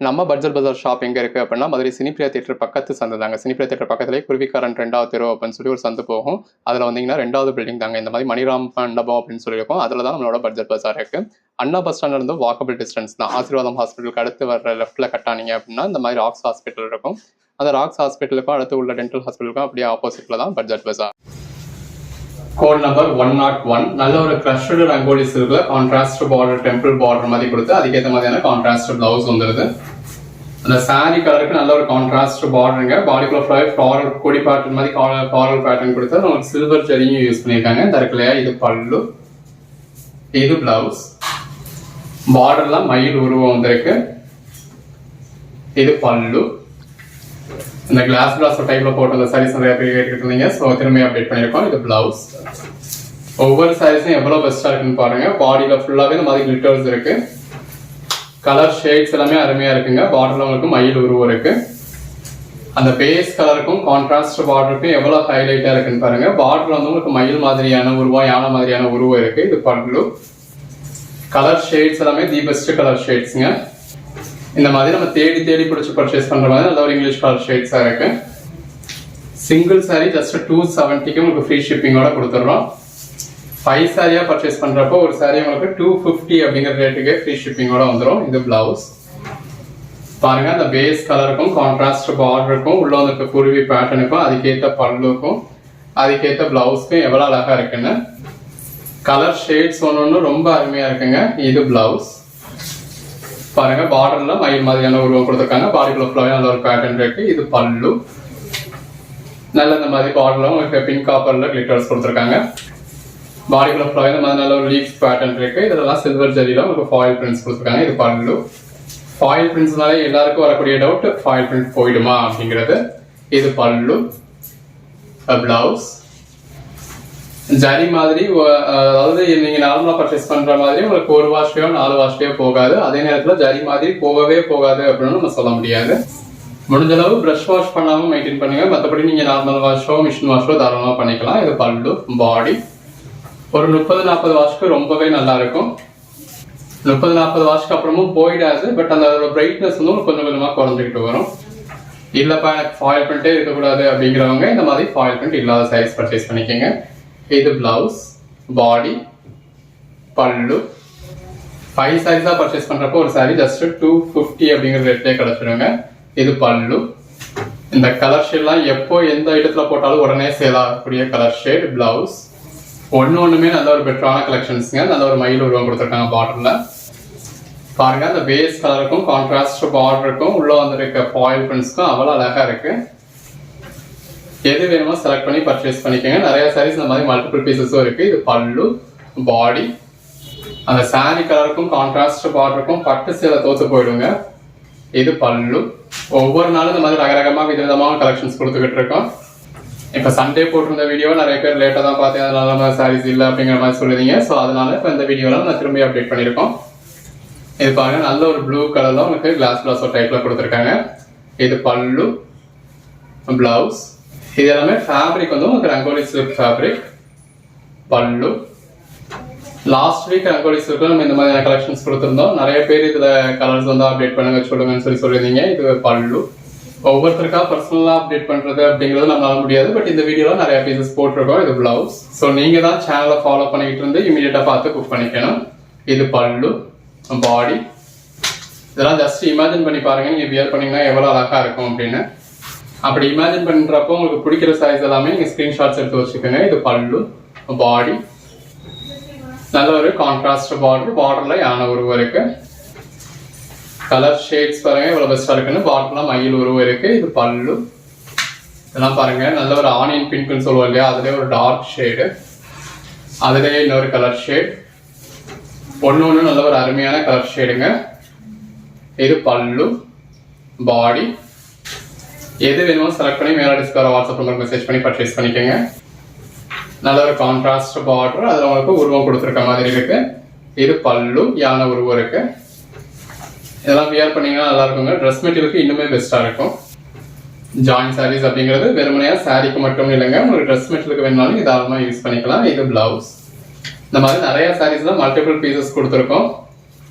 நம்ம பட்ஜெட் பஜார் ஷாப் எங்கே இருக்குது அப்படின்னா மதுரை சினிப்பிரியா தியேட்டர் பக்கத்து சந்து தாங்க. சினிப்பிரியா தியேட்டர் பக்கத்துலேயே குருவிக்காரன் 2வது தெரு அப்படின்னு சொல்லி ஒரு சந்து போகும். அதில் வந்தீங்கன்னா 2வது பில்டிங் தாங்க. இந்த மாதிரி மணிராம் மண்டபம் அப்படின்னு சொல்லியிருக்கோம். அதில் தான் நம்மளோட பட்ஜெட் பஜார் இருக்குது. அண்ணா பஸ் ஸ்டாண்ட்ல இருந்து வாக்கபிள் டிஸ்டன்ஸ் தான். ஆசீர்வாதம் ஹாஸ்பிட்டலுக்கு அடுத்து வர லெஃப்ட்டில் கட்டானீங்க அப்படின்னா இந்த மாதிரி ராக்ஸ் ஹாஸ்பிட்டல் இருக்கும். அந்த ராக்ஸ் ஹாஸ்பிட்டலுக்கும் அடுத்து உள்ள டென்டல் ஹாஸ்பிட்டலுக்கும் அப்படியே ஆப்போசிட்டில் தான் பட்ஜெட் பஜார். Code number 101. நல்ல ஒரு க்ரஷ்டு ரங்கோலி சில்க்ல கான்ட்ராஸ்ட் பார்டர், டெம்பிள் பார்டர் மாதிரி கொடுத்து அதுக்கேற்ற மாதிரியான கான்ட்ராஸ்ட் பிளவுஸ் வந்துருது. அந்த சாரி கலருக்கு நல்ல ஒரு கான்ட்ராஸ்ட் பார்டருங்க. பாடிக்குள்ள ஃப்ளாரல் கொடி பேட்டர்ன் மாதிரி ஃப்ளாரல் பேட்டர்ன் கொடுத்து நமக்கு சில்வர் ஜரியும் யூஸ் பண்ணியிருக்காங்க. இந்த இருக்குல்லையா, இது பல்லு, இது பிளவுஸ். பார்டர்லாம் மயில் உருவம் வந்திருக்கு. இது பல்லு. இந்த கிளாஸ் டைப்ல போட்டு அந்த சாரீஸ் நிறைய பேர் கேட்டுக்கிட்டு இருந்தீங்க. ஸோ திரும்பி அப்டேட் பண்ணியிருக்கோம். இது பிளவுஸ். ஒவ்வொரு சாரீஸும் எவ்வளவு பெஸ்டா இருக்குன்னு பாருங்க. பாடியில ஃபுல்லாவே இந்த மாதிரி கிளிட்டர்ஸ் இருக்கு. கலர் ஷேட்ஸ் எல்லாமே அருமையா இருக்குங்க. பார்டர்ல உங்களுக்கு மயில் உருவம் இருக்கு. அந்த பேஸ் கலருக்கும் கான்ட்ராஸ்ட் பார்டருக்கும் எவ்வளவு ஹைலைட்டா இருக்குன்னு பாருங்க. பார்டர்ல வந்து உங்களுக்கு மயில் மாதிரியான உருவம், யானை மாதிரியான உருவம் இருக்கு. இது பல்லு. கலர் ஷேட்ஸ் எல்லாமே தி பெஸ்ட் கலர் ஷேட்ஸ்ங்க. இந்த மாதிரி நம்ம தேடி பிடிச்சி பர்ச்சேஸ் பண்ற மாதிரி நல்ல ஒரு இங்கிலீஷ் கலர் ஷேட்ஸா இருக்கு. சிங்கிள் சாரி ஜஸ்ட் 270க்கு உங்களுக்கு ஃப்ரீ ஷிப்பிங்கோட கொடுத்துட்றோம். 5 சாரியா பர்ச்சேஸ் பண்றப்போ ஒரு சாரி உங்களுக்கு 250 அப்படிங்கிற ரேட்டுக்கு ஃப்ரீ ஷிப்பிங்கோட வந்துடும். இது பிளவுஸ். பாருங்க, அந்த பேஸ் கலருக்கும் கான்ட்ராஸ்ட் பார்டருக்கும் உள்ள வந்துருக்க குருவி பேட்டர்னுக்கும் அதுக்கேற்ற பல்லுக்கும் அதுக்கேற்ற பிளவுஸ்க்கும் எவ்வளவு அழகா இருக்குன்னு. கலர் ஷேட்ஸ் ஒன்று ரொம்ப அருமையா இருக்குங்க. இது பிளவுஸ். பாருங்க, பார்டர்ல மயில் மாதிரியான உருவம் கொடுத்துருக்காங்க. பாடிக்குள்ள ஃபுல்லாவே நல்ல ஒரு பேட்டர்ன் இருக்கு. இது பல்லு. நல்ல இந்த மாதிரி பார்டர்ல உங்களுக்கு பிங்க் காப்பர்ல கிளிட்டர்ஸ் கொடுத்துருக்காங்க. பாடிக்குள்ள ஃபுல்லாவே இந்த மாதிரி நல்ல ஒரு லீஃப் பேட்டர்ன் இருக்கு. இதெல்லாம் சில்வர் ஜரியில உங்களுக்கு ஃபாயில் பிரிண்ட்ஸ் கொடுத்துருக்காங்க. இது பல்லு. ஃபாயில் பிரிண்ட்ஸ்னாலே எல்லாருக்கும் வரக்கூடிய டவுட், ஃபாயில் பிரிண்ட் போயிடுமா அப்படிங்கிறது. இது பல்லு. பிளவுஸ். ஜரி மாதிரி, அதாவது நீங்க நார்மலா பர்ச்சேஸ் பண்ற மாதிரி உங்களுக்கு 1 வாஷ்லயோ 4 வாஷ்லயோ போகாது. அதே நேரத்துல ஜரி மாதிரி போகவே போகாது அப்படின்னு நம்ம சொல்ல முடியாது. முடிஞ்ச அளவு பிரஷ் வாஷ் பண்ணாம மெயின்டைன் பண்ணுங்க. மற்றபடி நீங்க நார்மல் வாஷோ மிஷின் வாஷோ தாராளமா பண்ணிக்கலாம். இது பல்லு. பாடி ஒரு 30-40 வாஷ்க்கு ரொம்பவே நல்லா இருக்கும். 30-40 வாஷ்க்கு அப்புறமும் போயிடாது. பட் அந்த பிரைட்னஸ் வந்து கொஞ்சம் கொஞ்சமா குறைஞ்சிக்கிட்டு வரும். இல்லப்பா எனக்கு ஃபாயில் பிரிண்டே இருக்கக்கூடாது அப்படிங்கிறவங்க இந்த மாதிரி ஃபாயில் பிரிண்ட் இல்லாத சைஸ் பர்ச்சேஸ் பண்ணிக்கோங்க. இது பிளவுஸ். பாடி, பல்லு. 5 சாரீஸா பர்ச்சேஸ் பண்றப்போ ஒரு சாரி ஜஸ்ட் 250 அப்படிங்கிற ரேட்லயே கிடைச்சிடுங்க. இது பல்லு. இந்த கலர் ஷேட்லாம் எப்போ எந்த இடத்துல போட்டாலும் உடனே சேல் ஆகக்கூடிய கலர் ஷேட். பிளவுஸ். ஒண்ணுமே நல்ல ஒரு பெட்டரான கலெக்ஷன்ஸ்ங்க. நல்ல ஒரு மயில் உருவம் கொடுத்துருக்காங்க பார்டர்ல. பாருங்க, அந்த பேஸ் கலருக்கும் கான்ட்ராஸ்ட் பார்டருக்கும் உள்ள வந்துருக்க ஃபாயில் பிரிண்ட்ஸ்க்கும் அவ்வளவு அழகா இருக்கு. எது வேணுமோ செலக்ட் பண்ணி பர்ச்சேஸ் பண்ணிக்கோங்க. நிறைய சாரீஸ் இந்த மாதிரி மல்டிபிள் பீசஸும் இருக்கு. இது பல்லு. பாடி. அந்த சாரி கலருக்கும் கான்ட்ராஸ்ட் பார்டருக்கும் பட்டு சேலை தோத்து போயிடுங்க. இது பல்லு. ஒவ்வொரு நாளும் இந்த மாதிரி ரகரகமா விதவிதமான கலெக்ஷன்ஸ் கொடுத்துக்கிட்டு இருக்கோம். இப்ப சண்டே போட்டிருந்த வீடியோ நிறைய பேர் லேட்டா தான் பார்த்தேன், அதனால சாரீஸ் இல்லை அப்படிங்கிற மாதிரி சொல்லுவீங்க. ஸோ அதனால இப்ப இந்த வீடியோல நான் திரும்பி அப்டேட் பண்ணிருக்கோம். இது பாருங்க, நல்ல ஒரு ப்ளூ கலர்ல உங்களுக்கு கிளாஸ் பிளவுஸ் டைப்ல கொடுத்துருக்காங்க. இது பல்லு. பிளவுஸ். இது எல்லாமே ஃபேப்ரிக் வந்து உங்களுக்கு ரங்கோலி சில்க் ஃபேப்ரிக். பல்லு. லாஸ்ட் வீக் ரங்கோலி சில்க்ல நம்ம இந்த மாதிரியான கலெக்ஷன்ஸ் கொடுத்துருந்தோம். நிறைய பேர் இதுல கலர்ஸ் வந்து அப்டேட் பண்ணுங்க சொல்லுங்கன்னு சொல்லியிருந்தீங்க. இது பல்லு. ஒவ்வொருத்தருக்கா பர்சனலா அப்டேட் பண்றது அப்படிங்கிறது நம்மளால முடியாது. பட் இந்த வீடியோல நிறைய பீசஸ் போட்டிருக்கோம். இது பிளவுஸ். ஸோ நீங்க தான் சேனலை ஃபாலோ பண்ணிட்டு இருந்து இமீடியட்டா பார்த்து புக் பண்ணிக்கணும். இது பல்லு. பாடி. இதெல்லாம் ஜஸ்ட் இமேஜின் பண்ணி பாருங்க, நீங்க வியர் பண்ணீங்கன்னா எவ்வளவு அழகா இருக்கும் அப்படின்னு. அப்படி இமேஜின் பண்றப்போ உங்களுக்கு பிடிக்கிற சைஸ் எல்லாமே நீங்க ஸ்கிரீன்ஷாட்ஸ் எடுத்து வச்சுக்கோங்க. இது பல்லு. பாடி. நல்ல ஒரு கான்ட்ராஸ்ட் பார்டர். பார்டர்ல யானை உருவம் இருக்கு. கலர் ஷேட்ஸ் பாருங்க இவ்வளவு பெஸ்டா இருக்குன்னு. பார்டர்ல மயில் உருவம் இருக்கு. இது பல்லு. இதெல்லாம் பாருங்க, நல்ல ஒரு ஆனியன் பிங்க்னு சொல்லுவோம் இல்லையா, அதுலயே ஒரு டார்க் ஷேடு, அதுலயே இன்னொரு கலர் ஷேட். ஒண்ணு நல்ல ஒரு அருமையான கலர் ஷேடுங்க. இது பல்லு. பாடி. எது வேணுமோ செலக்ட் பண்ணி மேல டிஸ்பிளே வாட்ஸ்அப் நம்பர் மெசேஜ் பண்ணி பர்ச்சேஸ் பண்ணிக்கோங்க. நல்ல ஒரு கான்ட்ராஸ்ட் பார்டர், அதுல உங்களுக்கு உருவம் கொடுத்துருக்க மாதிரி இருக்கு. இது பல்லு. யானை உருவம் இருக்கு. இதெல்லாம் வியர் பண்ணீங்கன்னா நல்லா இருக்குங்க. ட்ரெஸ் மெட்டீரியலுக்கு இன்னுமே பெஸ்டா இருக்கும். ஜாயின் சாரீஸ் அப்படிங்கிறது வெறுமனையா சாரிக்கு மட்டும் இல்லைங்க, உங்களுக்கு ட்ரெஸ் மெட்டீரியலுக்கு வேணாலும் தாராளமா யூஸ் பண்ணிக்கலாம். இது பிளவுஸ். இந்த மாதிரி நிறைய சாரீஸ்ல மல்டிபிள் பீசஸ் கொடுத்துருக்கோம்.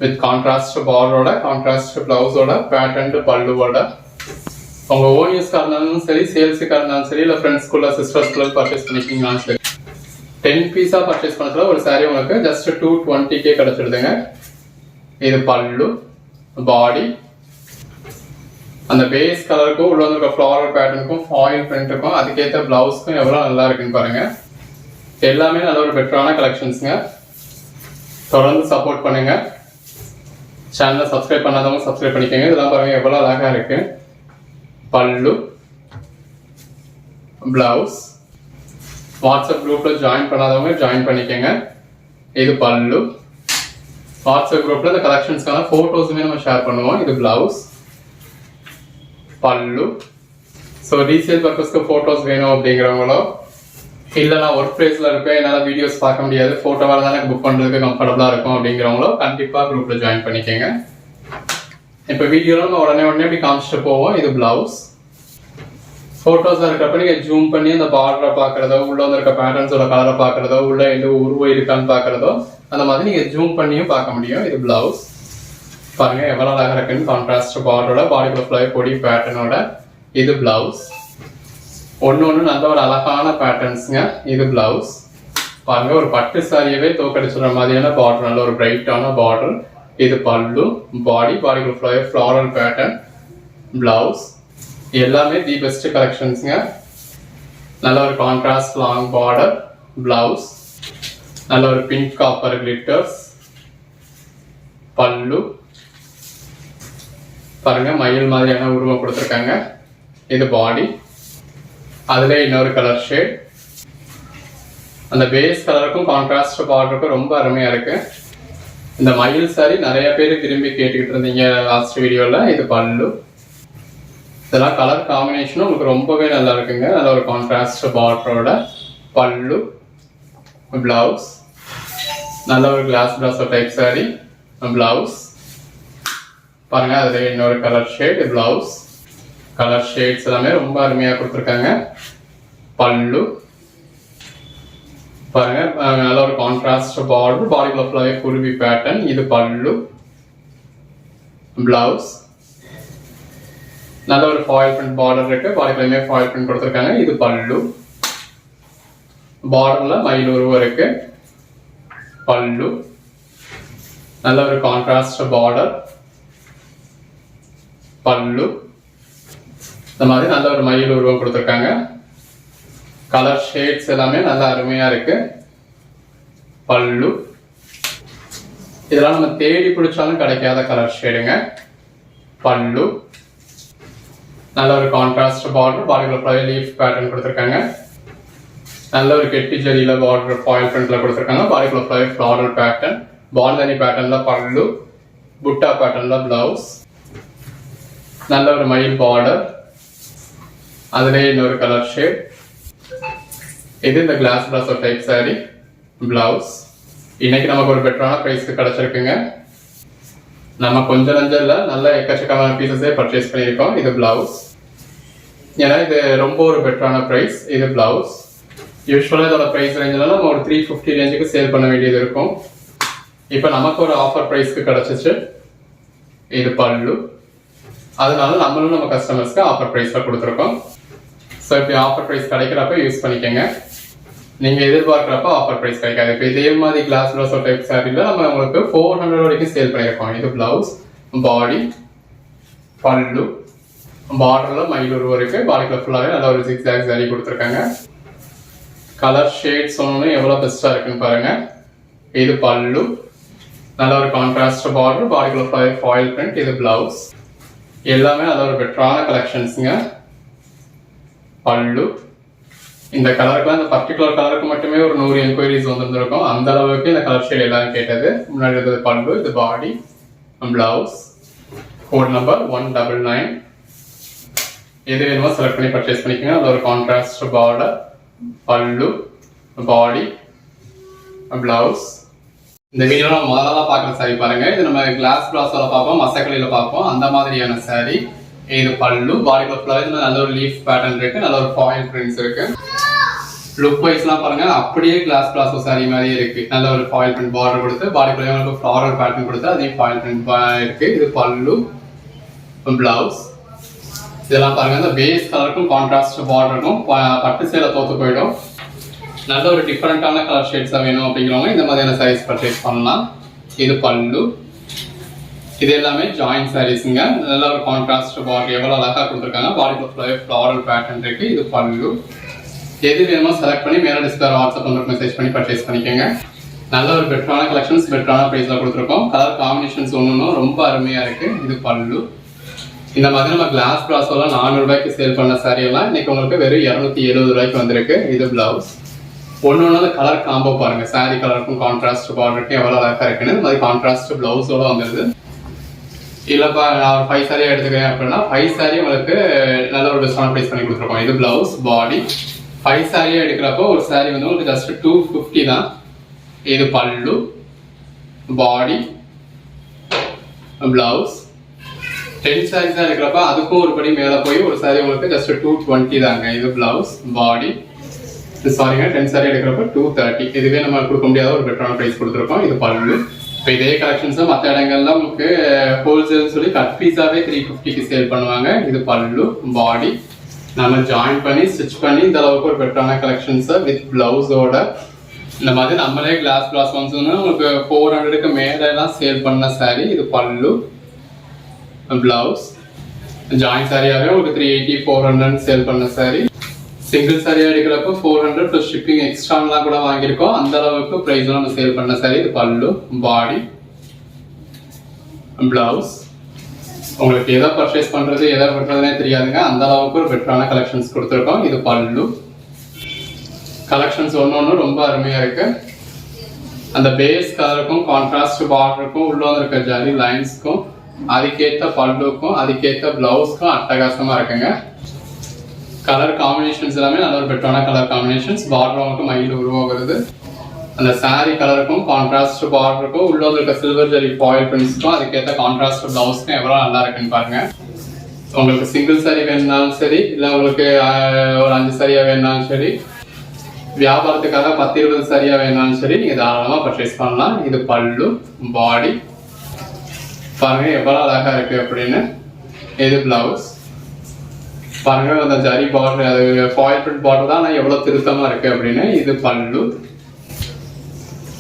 வித் கான்ட்ராஸ்ட் பார்டரோட, கான்ட்ராஸ்ட் பிளவுஸோட, பேட்டர்ன் பல்லுவோட. உங்க ஓன் யூஸ்க்காக இருந்தாலும் சரி, சேல்ஸுக்காக இருந்தாலும் சரி, இல்லை ஃப்ரெண்ட்ஸ்குள்ள சிஸ்டர்ஸ்குள்ள பர்ச்சேஸ் பண்ணிக்கிங்கனாலும் சரி, 10 பீஸா பர்ச்சேஸ் பண்ண ஒரு சாரி உங்களுக்கு ஜஸ்ட் 220K கிடைச்சிடுதுங்க. இது பல்லு, பாடி, அந்த பேஸ் கலருக்கும் உள்ள இருக்க ஃப்ளாரல் பேட்டர்னுக்கும் ஃபாயில் பிரிண்ட்டுக்கும் அதுக்கேற்ற பிளவுஸ்க்கும் எவ்வளோ நல்லா இருக்குன்னு பாருங்க. எல்லாமே நல்ல ஒரு பெட்டரான கலெக்ஷன்ஸுங்க. தொடர்ந்து சப்போர்ட் பண்ணுங்க. சேனலை சப்ஸ்கிரைப் பண்ணாதவங்க சப்ஸ்கிரைப் பண்ணிக்கோங்க. இதெல்லாம் பாருங்க எவ்வளோ அழகா இருக்கு. பல்லு, பிளவுஸ். வாட்ஸ்அப் குரூப்ல ஜாயின் பண்ணாதவங்க ஜாயின் பண்ணிக்கோங்க. இது பல்லு. வாட்ஸ்அப் குரூப்ல இந்த கலெக்ஷன்ஸ்க்கான போட்டோஸுமே நம்ம ஷேர் பண்ணுவோம். இது பிளவுஸ், பல்லு. ஸோ ரீசேல் பர்பஸ்க்கு போட்டோஸ் வேணும் அப்படிங்கிறவங்களோ, இல்லை நான் ஒர்க் பிளேஸ்ல இருப்பேன், என்னால் வீடியோஸ் பார்க்க முடியாது, போட்டோவாக இருந்தால் எனக்கு புக் பண்ணுறதுக்கு கம்ஃபர்டபுளாக இருக்கும் அப்படிங்கிறவங்களோ கண்டிப்பாக குரூப்ல ஜாயின் பண்ணிக்கோங்க. இப்போ வீடியோவில் நம்ம உடனே இப்படி காமிச்சிட்டு போவோம். இது பிளவுஸ். ஃபோட்டோஸாக இருக்கிறப்ப நீங்கள் ஜூம் பண்ணி அந்த பார்டரை பார்க்குறதோ, உள்ள இருக்க பேட்டர்ன்ஸோட கலரை பார்க்குறதோ, உள்ள எந்த உருவம் இருக்கான்னு பார்க்குறதோ, அந்த மாதிரி நீங்கள் ஜூம் பண்ணியும் பார்க்க முடியும். இது பிளவுஸ். பாருங்க எவ்வளோ அழகாக இருக்குன்னு. கான்ட்ராஸ்ட் பார்டரோட, பாடிக்குள்ள ஃப்ளவர் பொடி பேட்டர்னோட. இது பிளவுஸ். ஒன்று நல்ல ஒரு அழகான பேட்டர்ன்ஸுங்க. இது பிளவுஸ். பாருங்க ஒரு பட்டு சாரியவே தோக்கடிச்சுற மாதிரியான பார்டர், நல்ல ஒரு பிரைட்டான பார்டர். இது பல்லு, பாடிக்குள்ள ஃப்ளாரல் பேட்டர்ன், பிளவுஸ். எல்லாமே தி பெஸ்ட் கலெக்ஷன்ஸுங்க. நல்ல ஒரு கான்ட்ராஸ்ட் லாங் பார்டர், பிளவுஸ். நல்ல ஒரு பிங்க் காப்பர் கிளிட்டர்ஸ், பல்லு. பாருங்க மயில் மாதிரியான உருவம் கொடுத்துருக்காங்க. இது பாடி. அதுல இன்னொரு கலர் ஷேட். அந்த பேஸ் கலருக்கும் கான்ட்ராஸ்ட் பார்டருக்கும் ரொம்ப அருமையா இருக்கு. இந்த மயில் சாரி நிறைய பேர் விரும்பி கேட்டுக்கிட்டு இருந்தீங்க லாஸ்ட் வீடியோல. இது பல்லு. இதெல்லாம் கலர் காம்பினேஷனும் உங்களுக்கு ரொம்பவே நல்லா இருக்குங்க. நல்ல ஒரு கான்ட்ராஸ்ட் பார்டரோட, பல்லு, பிளவுஸ். நல்ல ஒரு class palazzo type sorry, blouse. பாருங்க அதுல இன்னொரு colour shade, blouse. Colour shades எல்லாமே ரொம்ப அருமையா கொடுத்துருக்காங்க. பல்லு. பாருங்க நல்ல ஒரு கான்ட்ராஸ்ட் பார்டர், பாடிக்குள்ள ஃபுல்லாவே குருவி பேட்டர்ன். இது பல்லு, பிளவுஸ். நல்ல ஒரு ஃபாயில் பிரிண்ட் பார்டர் இருக்கு. பாடிக்குள்ளயுமே ஃபாயில் பிரிண்ட் கொடுத்துருக்காங்க. இது பல்லு. பார்டர்ல மயில் உருவம் இருக்கு. பல்லு. நல்ல ஒரு கான்ட்ராஸ்ட் பார்டர், பல்லு. இந்த மாதிரி நல்ல ஒரு மயில் உருவம் கொடுத்துருக்காங்க. கலர் ஷேட்ஸ் எல்லாமே நல்ல அருமையா இருக்கு. பல்லு. இதெல்லாம் நம்ம தேடி பிடிச்சாலும் கிடைக்காத கலர் ஷேடுங்க. பல்லு. நல்ல ஒரு கான்ட்ராஸ்ட் பார்டர், பாடிக்குள்ள லீஃப் பேட்டர்ன் கொடுத்துருக்காங்க. நல்ல ஒரு கெட்டி ஜரியில பார்டர் ஃபாயில் பிரிண்ட்ல கொடுத்துருக்காங்க. பாடிக்குள்ள ஃப்ளாரல் பேட்டர்ன், பால்தனி பேட்டர்ன்ல பல்லு, புட்டா பேட்டர்ன்ல பிளவுஸ். நல்ல ஒரு மயில் பார்டர், அதுலேயே இன்னொரு கலர் ஷேட். இது இந்த class palazzo type sorry, blouse. இன்னைக்கு நமக்கு ஒரு பெட்டரான ப்ரைஸ்க்கு கிடைச்சிருக்குங்க. நம்ம கொஞ்சம் நஞ்சம் இல்லை, நல்ல எக்கச்சக்கமான பீசஸே பர்ச்சேஸ் பண்ணியிருக்கோம். இது பிளவுஸ். ஏன்னா இது ரொம்ப ஒரு பெட்டரான ப்ரைஸ். இது பிளவுஸ். யூஸ்வலாக இதோட ப்ரைஸ் ரேஞ்சில் நம்ம ஒரு 350 ரேஞ்சுக்கு சேல் பண்ண வேண்டியது இருக்கும். இப்போ நமக்கு ஒரு ஆஃபர் ப்ரைஸ்க்கு கிடைச்சிச்சு. இது பல்லு. அதனால நம்மளும் நம்ம கஸ்டமர்ஸ்க்கு ஆஃபர் ப்ரைஸில் கொடுத்துருக்கோம். ஸோ இப்படி ஆஃபர் ப்ரைஸ் கிடைக்கிறப்ப யூஸ் பண்ணிக்கோங்க. நீங்கள் எதிர்பார்க்குறப்ப ஆஃபர் ப்ரைஸ் கிடைக்காது. இப்போ இதே மாதிரி கிளாஸ் பிளவுஸோ டைப் சாரியில் நம்ம உங்களுக்கு 400 வரைக்கும் சேல் பண்ணியிருக்கோம். இது பிளவுஸ், பாடி, பல்லு. பார்டரில் மயில் உருவம் இருக்கு. பாடிக்குள்ள ஃபுல்லாகவே நல்ல ஒரு 6 சாரி கொடுத்துருக்காங்க. கலர் ஷேட்ஸ் ஒன்று எவ்வளோ பெஸ்ட்டாக இருக்குன்னு பாருங்க. இது பல்லு. நல்ல ஒரு கான்ட்ராஸ்ட் பார்டர், பாடிக்குள்ள ஃபாயில் பிரிண்ட். இது பிளவுஸ். எல்லாமே நல்ல ஒரு பெட்டரான கலெக்ஷன்ஸுங்க. பல்லு. இந்த கலருக்குலாம், இந்த பர்டிகுலர் கலருக்கு மட்டுமே ஒரு 100 என்கொயரிஸ் வந்துருக்கும். அந்த அளவுக்கு இந்த கலர் ஷேட் எல்லாரும் கேட்டது. முன்னாடி இருந்தது பல்லு, இது பாடி, பிளவுஸ். Code number 199. எது வேணுமோ செலக்ட் பண்ணி பர்ச்சேஸ் பண்ணிக்கோங்க. அதில் ஒரு கான்ட்ராஸ்ட் பார்டர், பல்லு, பாடி, பிளவுஸ். இந்த வீடியோல நம்ம முதல்ல பார்க்குற சாரி பாருங்க. இது நம்ம கிளாஸ் பிளாஸோட பார்ப்போம், மசக்கலியில் பார்ப்போம், அந்த மாதிரியான சாரி. இது பல்லு. பாடிக்குள்ள ஃபுல்லாகவே நல்ல ஒரு லீஃப் பேட்டர்ன் இருக்கு. நல்ல ஒரு ஃபாயில் பிரிண்ட்ஸ் இருக்கு. லுக் வைஸ்லாம் பாருங்க அப்படியே கிளாஸ் பிளாசோ சாரி மாதிரியே இருக்கு. நல்ல ஒரு ஃபாயில் பிரிண்ட் பார்டர் கொடுத்து பாடிக்குள்ளே உங்களுக்கு ஃப்ளாரல் பேட்டர்ன் கொடுத்து அதையும் ஃபாயில் பிரிண்ட் இருக்கு. இது பல்லு, பிளவுஸ். இதெல்லாம் பாருங்க இந்த பேஸ் கலருக்கும் கான்ட்ராஸ்ட் பார்டருக்கும் பட்டு சேலை தோத்து போயிடும். நல்ல ஒரு டிஃப்ரெண்டான கலர் ஷேட்ஸாக வேணும் அப்படிங்கிறவங்க இந்த மாதிரியான சாரீஸ் பர்ச்சேஸ் பண்ணலாம். இது பல்லு. இது எல்லாமே ஜாயிண்ட் சாரீஸுங்க. நல்ல ஒரு கான்ட்ராஸ்ட் பார்டர் எவ்வளோ அழகாக கொடுத்துருக்காங்க. பாடிக்குள்ள ஃப்ளாரல் பேட்டர்ன் இருக்கு. இது பல்லு. எது வேணுமோ செலக்ட் பண்ணி மேலே டிஸ்பிளே வாட்ஸ்அப் நம்பருக்கு மெசேஜ் பண்ணி பர்ச்சேஸ் பண்ணிக்கோங்க. நல்ல ஒரு பெட்டரான கலெக்ஷன்ஸ் பெட்டரான ப்ரைஸில் கொடுத்துருக்கோம். கலர் காம்பினேஷன்ஸ் ஒன்றும் ரொம்ப அருமையாக இருக்குது. இது பல்லு. இந்த மாதிரி நம்ம கிளாஸ் பிளாஸோலாம் 400 ரூபாய்க்கு சேல் பண்ண சாரியெல்லாம் இன்னைக்கு உங்களுக்கு வெறும் 270 ரூபாய்க்கு வந்திருக்கு. இது பிளவுஸ். ஒன்று கலர் காம்போ பாருங்க. சாரி கலருக்கும் கான்ட்ராஸ்ட் பார்டருக்கும் எவ்வளோ அழகாக இருக்குன்னு இந்த மாதிரி கான்ட்ராஸ்ட் பிளவுஸோட வந்துடுது. இல்லைப்பா நான் ஒரு 5 சாரியாக எடுத்துக்கிறேன் அப்படின்னா 5 சாரி உங்களுக்கு நல்ல ஒரு பெஸ்டான ப்ரைஸ் பண்ணி கொடுத்துருக்கோம். இது பிளவுஸ், பாடி. 5 சாரியாக எடுக்கிறப்போ ஒரு சாரி வந்து உங்களுக்கு ஜஸ்ட் 250 தான். இது பல்லு, பாடி, பிளவுஸ். 10 சாரீஸாக எடுக்கிறப்ப அதுக்கும் ஒரு படி மேலே போய் ஒரு சாரி உங்களுக்கு ஜஸ்ட் 220 தாங்க. இது பிளவுஸ், பாடி. சாரிங்க 10 சாரி எடுக்கிறப்ப 230. இதுவே நம்ம கொடுக்க முடியாத ஒரு பெட்டரான ப்ரைஸ் கொடுத்துருக்கோம். இது பல்லு. இப்போ இதே கலெக்ஷன்ஸும் மற்ற இடங்கள்ல உங்களுக்கு ஹோல்சேல் சொல்லி கட் பீஸாவே 350க்கு சேல் பண்ணுவாங்க. இது பல்லு, பாடி. நம்ம ஜாயின் பண்ணி ஸ்டிச் பண்ணி இந்த அளவுக்கு ஒரு பெட்டரான கலெக்ஷன்ஸை வித் பிளவுஸோட இந்த மாதிரி நம்மளே கிளாஸ் பிளாஸ் வந்து உங்களுக்கு 400க்கு மேலாம் சேல் பண்ண சாரி. இது பல்லு, பிளவுஸ். ஜாயின் சாரியாகவே உங்களுக்கு 380 400 சேல் பண்ண சாரி. சிங்கிள் சாரியாக எடுக்கிறப்போ 400 ப்ளஸ் ஷிப்பிங் எக்ஸ்ட்ராலாம் கூட வாங்கியிருக்கோம். அந்த அளவுக்கு ப்ரைஸ்லாம் நம்ம சேல் பண்ண சாரி. இது பல்லு, பாடி, பிளவுஸ். உங்களுக்கு எதை பர்ச்சேஸ் பண்ணுறது எதை பண்ணுறதுனே தெரியாதுங்க. அந்த அளவுக்கு ஒரு பெட்டரான கலெக்ஷன்ஸ் கொடுத்துருக்கோம். இது பல்லு. கலெக்ஷன்ஸ் ஒன்று ரொம்ப அருமையாக இருக்கு. அந்த பேஸ் கலருக்கும் கான்ட்ராஸ்ட் பார்டருக்கும் உள்ள இருக்க ஜரி லைன்ஸ்க்கும் அதுக்கேற்ற பல்லுக்கும் அதுக்கேற்ற பிளவுஸ்க்கும் அட்டகாசமாக இருக்குங்க. கலர் காம்பினேஷன்ஸ் எல்லாமே நல்ல ஒரு பெட்டரான கலர் காம்பினேஷன்ஸ். பார்டர் உங்களுக்கு மயில் உருவம் வருது. அந்த சாரி கலருக்கும் கான்ட்ராஸ்ட் பார்டருக்கும் உள்ள இருக்க சில்வர் ஜெரி ஃபாயில் பிரிண்ட்ஸ்க்கும் அதுக்கேற்ற கான்ட்ராஸ்ட் பிளவுஸ்க்கும் எவ்வளோ நல்லா இருக்குன்னு பாருங்க. உங்களுக்கு சிங்கிள் சாரி வேணுனாலும் சரி, இல்லை உங்களுக்கு ஒரு 5 சாரியா வேணுனாலும் சரி, வியாபாரத்துக்காக 10-20 சாரியா வேணுனாலும் சரி, நீங்க தாராளமாக பர்ச்சேஸ் பண்ணலாம். இது பல்லு, பாடி. பாருங்க எவ்வளோ அழகா இருக்கு அப்படின்னு. இது பிளவுஸ். பாருங்க அந்த ஜரி பார்டர் அது ஃபாயில் பிரிண்ட் பார்டர் தான், ஆனால் எவ்வளோ திருத்தமா இருக்கு அப்படின்னு. இது பல்லு.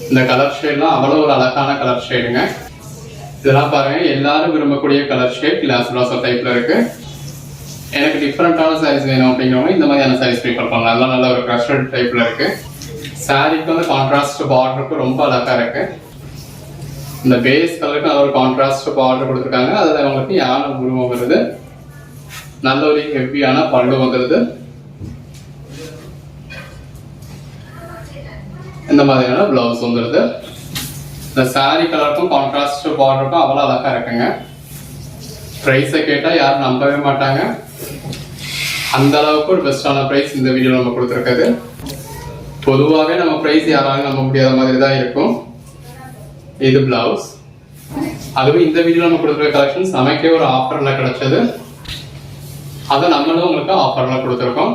இந்த கலர் ஷேட்லாம் அவ்வளோ ஒரு அழகான கலர் ஷேடுங்க. இதெல்லாம் பாருங்க எல்லாரும் விரும்பக்கூடிய கலர் ஷேட். கிளாஸ் பிளாசோ டைப்ல இருக்கு. எனக்கு டிஃப்ரெண்டான சாரீஸ் வேணும் அப்படிங்கிறவங்க இந்த மாதிரியான சாரீஸ் ப்ரிஃபர் பண்ணலாம். அதெல்லாம் நல்ல ஒரு க்ரஷட் டைப்ல இருக்கு. சாரிக்கு வந்து கான்ட்ராஸ்ட் பார்டருக்கு ரொம்ப அழகா இருக்கு. இந்த பேஸ் கலருக்கு நல்ல ஒரு கான்ட்ராஸ்ட் பார்டர் கொடுத்துருக்காங்க. அதில் அவங்களுக்கு யானை உருவம் வருது. நல்ல ஒரு ஹெவியான பல்லு வந்துடுது. இந்த மாதிரியான பிளவுஸ் வந்துடுது. இந்த சாரி கலருக்கும் கான்ட்ராஸ்ட் பார்டருக்கும் அவ்வளோ அழகா இருக்குங்க. ப்ரைஸை கேட்டால் யாரும் நம்பவே மாட்டாங்க. அந்த அளவுக்கு ஒரு பெஸ்டான ப்ரைஸ் இந்த வீடியோ நம்ம கொடுத்துருக்குது. பொதுவாகவே நம்ம ப்ரைஸ் யாராலும் நம்ப முடியாத மாதிரி தான் இருக்கும். இது பிளவுஸ். அதுவும் இந்த வீடியோ நம்ம கொடுத்துருக்க கலெக்ஷன்ஸ் நமக்கே ஒரு ஆஃபர்ல கிடைச்சது. அதை நம்மளும் உங்களுக்கு ஆஃபர்ல கொடுத்துருக்கோம்.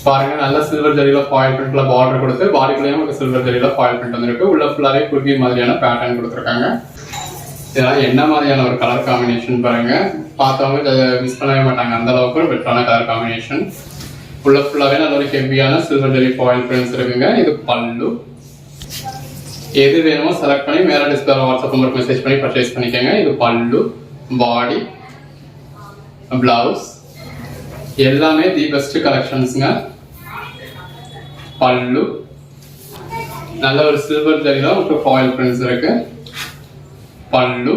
பாருங்க நல்ல சில்வர் ஜரியில ஃபாயில் பிரிண்ட்ல பார்டர் கொடுத்து பாடிக்குள்ளேயும் உங்களுக்கு சில்வர் ஜரியில ஃபாயில் பிரிண்ட் வந்துருக்கு. உள்ள ஃபுல்லாவே குர்கி மாதிரியான பேட்டர்ன் கொடுத்துருக்காங்க. இதெல்லாம் என்ன மாதிரியான ஒரு கலர் காம்பினேஷன் பாருங்க. பார்த்தவங்க மிஸ் பண்ணவே மாட்டாங்க. அந்த அளவுக்கு ஒரு பெட்டரான கலர் காம்பினேஷன். உள்ள ஃபுல்லாவே நல்ல ஒரு ஹெவியான சில்வர் ஜரி ஃபாயில் பிரிண்ட்ஸ் இருக்குங்க. இது பல்லு. எது வேணுமோ செலக்ட் பண்ணி மேலே டிஸ்பிளே வாட்ஸ்அப் நம்பருக்கு மெசேஜ் பண்ணி பர்ச்சேஸ் பண்ணிக்கோங்க. இது பல்லு, பாடி, பிளவுஸ். எல்லாமே தி பெஸ்ட் கலெக்ஷன்ஸ்ங்க. பல்லு நல்ல ஒரு சில்வர் ஜரியில ஒரு ஃபாயில் பிரிண்ட்ஸ் இருக்கு. பல்லு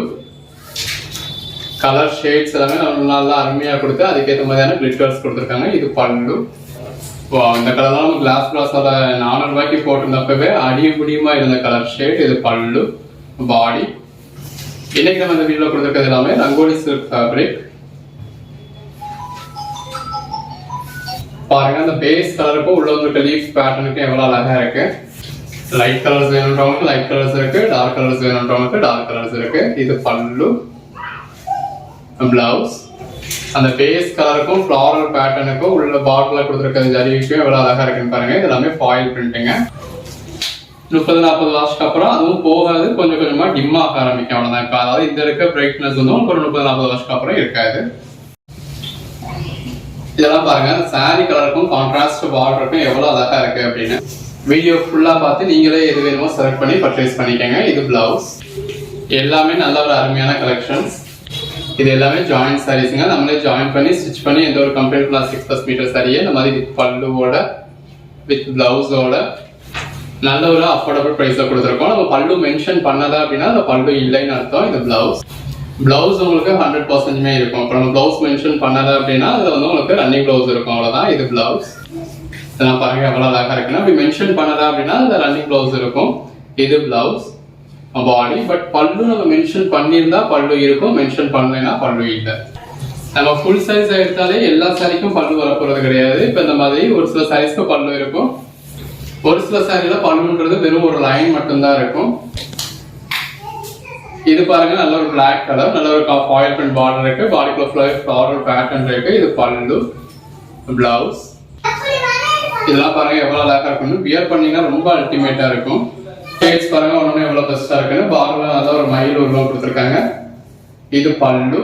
கலர் ஷேட்ஸ் எல்லாமே நல்லா அருமையா கொடுத்து அதுக்கேற்ற மாதிரியான கிளிட்டர்ஸ் கொடுத்துருக்காங்க. இது பல்லு. இந்த கலர்லாம் நம்ம கிளாஸ் பிளாஸோட 400 ரூபாய்க்கு போட்டிருந்தப்பவே அடிபடியுமா இருந்த கலர் ஷேட். இது பல்லு, பாடி. இன்னைக்கு நம்ம இந்த வீடியோல கொடுத்துருக்கிறது எல்லாமே ரங்கோலி சில்க் ஃபேப்ரிக். பாருங்க அந்த பேஸ் கலருக்கும் உள்ள வந்து லீஃப் பேட்டர்னுக்கு எவ்வளவு அழகா இருக்கு. லைட் கலர்ஸ் வேணுன்றவங்களுக்கு லைட் கலர்ஸ் இருக்கு, டார்க் கலர்ஸ் வேணுன்றவங்களுக்கு டார்க் கலர்ஸ் இருக்கு. இது பல்லு, பிளவுஸ். அந்த பேஸ் கலருக்கும் ஃப்ளாரல் பேட்டர்னுக்கும் உள்ள பார்டர்ல கொடுத்துருக்க ஜரிக்கும் எவ்வளவு அழகா இருக்குன்னு பாருங்க. இது எல்லாமே ஃபாயில் பிரிண்டிங்க. 30-40 வாஷ்க்கு அப்புறம் அதுவும் போகாது, கொஞ்சம் கொஞ்சமா டிம் ஆக ஆரம்பிக்கும். அவ்வளவுதான். இப்போ அதாவது இந்த இருக்க பிரைட்னஸ் வந்து ஒரு 30-40 வாஷ்க்கு அப்புறம் இருக்காது. இதெல்லாம் பாருங்க, சாரி கலருக்கும் கான்ட்ராஸ்ட் பார்டருக்கும் எவ்வளவு அழகா இருக்கு அப்படின்னு. வீடியோ ஃபுல்லா பார்த்து நீங்களே எது வேணுமோ செலக்ட் பண்ணி பர்ச்சேஸ் பண்ணிக்கோங்க. இது பிளவுஸ். எல்லாமே நல்ல ஒரு அருமையான கலெக்ஷன்ஸ். இது எல்லாமே ஜாயிண்ட் சாரீஸ்ங்க. நம்மளே ஜாயின் பண்ணி ஸ்டிச் பண்ணி எந்த ஒரு கம்ப்ளீட் 6+ மீட்டர் சாரியே இந்த மாதிரி வித் பல்லுவோட வித் பிளவுஸோட நல்ல ஒரு அஃபோர்டபுள் பிரைஸ்ல கொடுத்துருக்கோம். நம்ம பல்லு மென்ஷன் பண்ணதா அப்படின்னா அந்த பல்லு இல்லைன்னு அர்த்தம். இது பிளவுஸ். பிளவுஸ் உங்களுக்கு 100% இருக்கும். இப்போ நம்ம பிளவுஸ் மென்ஷன் பண்ணதா அப்படின்னா அதுல வந்து உங்களுக்கு ரன்னிங் பிளவுஸ் இருக்கும். அவ்வளவுதான். இது பிளவுஸ். இதெல்லாம் பாருங்க எவ்வளவு அழகா இருக்குன்னா, இப்படி மென்ஷன் பண்ணதா அப்படின்னா அந்த ரன்னிங் பிளவுஸ் இருக்கும். இது பிளவுஸ் பாடி. பட் பல்லு நம்ம மென்ஷன் பண்ணியிருந்தா பல்லு இருக்கும், மென்ஷன் பண்ணலைன்னா பல்லு இல்லை. நம்ம ஃபுல் சைஸ் எடுத்தாலே எல்லா சாரிக்கும் பல்லு வரப்போறது கிடையாது. இப்போ இந்த மாதிரி ஒரு சில சாரீஸ்க்கு பல்லு இருக்கும், ஒரு சில சாரியில பல்லுன்றது வெறும் ஒரு லைன் மட்டும்தான் இருக்கும். இது பாருங்க, நல்ல ஒரு பிளாக் கலர், நல்ல ஒரு ஃபாயில் பிரிண்ட் பார்டர் இருக்கு, பாடிக்குள்ள ஃப்ளாரல் பேட்டர்ன் இருக்கு. இது பல்லு, பிளவுஸ். இதெல்லாம் பாருங்க எவ்வளவு அழகா இருக்குன்னு. வியர் பண்ணீங்கன்னா ரொம்ப அல்டிமேட்டா இருக்கும். ஷேட்ஸ் பாருங்க ஒண்ணுமே எவ்வளவு பெஸ்டா இருக்குன்னு. பார்டர்ல நல்ல ஒரு மயில் உருவம் கொடுத்துருக்காங்க. இது பல்லு.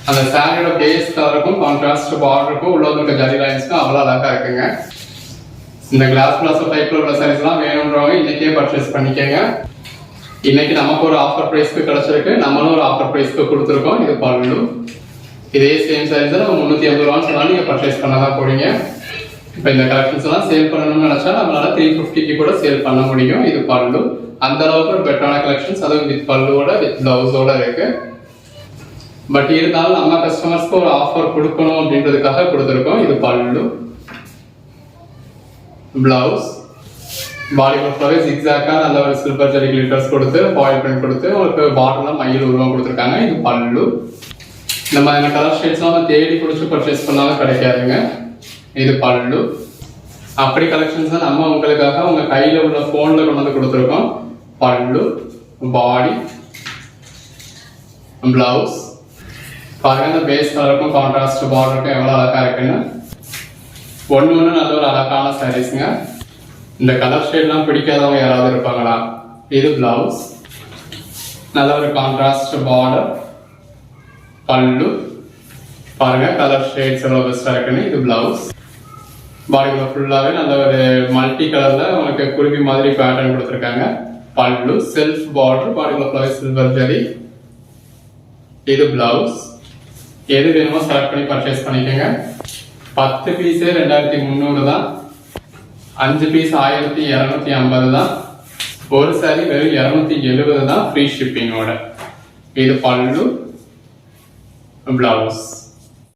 அந்த சாரியோட பேஸ் கலருக்கும் கான்ட்ராஸ்ட் பார்டருக்கும் உள்ள இருக்க ஜரி லைன்ஸ்க்கும் அவ்வளவு அழகா இருக்குங்க. இந்த கிளாஸ் பிளாஸ் டைப்ல உள்ள சாரீஸ் எல்லாம் வேணும்ன்றவங்க இன்னைக்கே பர்ச்சேஸ் பண்ணிக்கோங்க. இன்னைக்கு நமக்கு ஒரு ஆஃபர் பிரைஸ்க்கு கிடைச்சிருக்கு, நம்மளும் ஒரு ஆஃபர் பிரைஸ்க்கு கொடுத்துருக்கோம். இது பல்லு. இதே சேம் சாரீஸ் நம்ம 350 ரூபான்னு சொன்னாலும் நீங்க பர்ச்சேஸ் பண்ணதான் போறீங்க. இப்போ இந்த கலெக்ஷன்ஸ் எல்லாம் சேல் பண்ணணும்னு நினைச்சா நம்மளால 350க்கு கூட சேல் பண்ண முடியும். இது பல்லு. அந்த அளவுக்கு ஒரு பெட்டரான கலெக்ஷன்ஸ், அதுவும் வித் பல்லுவோட வித் பிளவுஸோட இருக்கு. பட் இருந்தாலும் நம்ம கஸ்டமர்ஸ்க்கு ஒரு ஆஃபர் கொடுக்கணும் அப்படின்றதுக்காக கொடுத்துருக்கோம். இது பல்லு, பிளவுஸ். பாடி ஃபுல்லாவே ஜிக்ஸாக்கா நல்ல ஒரு சில்வர் ஜரி கிளிட்டர்ஸ் கொடுத்து ஃபாயில் பிரிண்ட் கொடுத்து உங்களுக்கு பாட்டில் மயில் உருவம் கொடுத்துருக்காங்க. இது பல்லு. இந்த மாதிரியான கலர் ஷேட்ஸ்லாம் தேடி பிடிச்சி பர்ச்சேஸ் பண்ணாலும் கிடைக்காதுங்க. இது பல்லு. அப்படி கலெக்ஷன்ஸ் தான் நம்ம உங்களுக்காக உங்க கையில உள்ள போன்ல கொண்டு வந்து கொடுத்துருக்கோம். பல்லு, பாடி, பிளவுஸ். பாருங்க இந்த பேஸ் கலருக்கும் கான்ட்ராஸ்ட் பார்டருக்கும் எவ்வளவு அழகா இருக்குன்னு. ஒண்ணு நல்ல ஒரு அழகான சாரீஸ்ங்க. இந்த கலர் ஷேட்லாம் பிடிக்காதவங்க யாராவது இருப்பாங்களா? இது பிளவுஸ். நல்ல ஒரு கான்ட்ராஸ்ட் பார்டர், பல்லு. பாருங்க கலர் ஷேட்ஸ் எவ்வளவு பெஸ்டா இருக்குன்னு. இது பிளவுஸ். பாடிக்குள்ள ஃபுல்லாவே நல்ல ஒரு மல்டி கலர்ல உங்களுக்கு குருவி மாதிரி பேட்டர்ன் கொடுத்துருக்காங்க. பல்லு, செல்ஃப் பார்டர், பாடிக்குள்ள ஃபுல்லாவே சில்வர் ஜரி. இது பிளவுஸ். எது வேணுமோ செலக்ட் பண்ணி பர்ச்சேஸ் பண்ணிக்கோங்க. 10 பீஸே 2300 தான், 5 பீஸ் 1250 தான், ஒரு சாரி வெறும் 270 தான் ஃப்ரீ ஷிப்பிங்கோட. இது பல்லு, பிளவுஸ்.